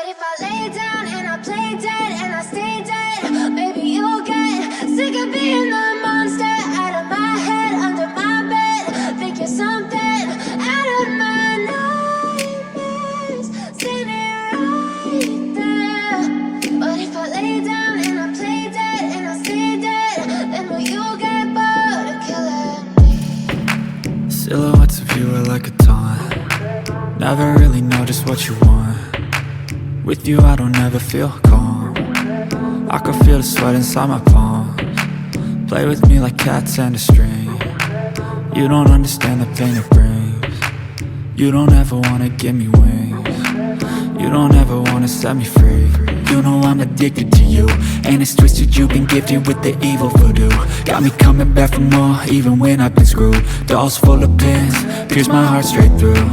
if I lay down and I play dead and I stay dead, maybe you'll get sick of being the monster out of my head, under my bed. Think you're something out of my nightmares, standing right there. But if I lay down and I play dead and I stay dead, then will you get bored of killing me? Silhouettes of you are like a taunt. Never really know just what you want. With you I don't ever feel calm. I can feel the sweat inside my palms. Play with me like cats and a string. You don't understand the pain it brings. You don't ever wanna give me wings. You don't ever wanna set me free. You know I'm addicted to you, and it's twisted, you've been gifted with the evil voodoo. Got me coming back for more, even when I've been screwed. Dolls full of pins, pierce my heart straight through.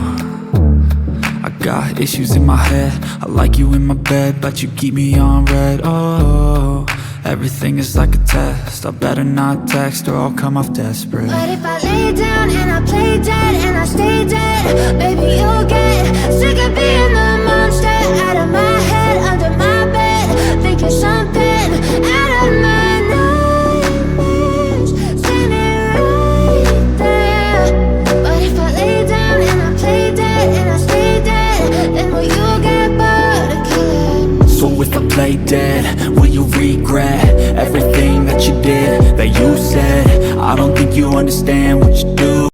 I got issues in my head, I like you in my bed, but you keep me on red. Oh, everything is like a test, I better not text or I'll come off desperate. But if I lay down and I play dead and I stay dead, baby you'll get sick of being the monster out of my head, under my bed. Think you're something out of my nightmares, standing right there. But if I lay down and I play dead and I stay dead, then will you get bored of killing me? So if I play dead, will you regret everything that you did, that you said? I don't think you understand what you do.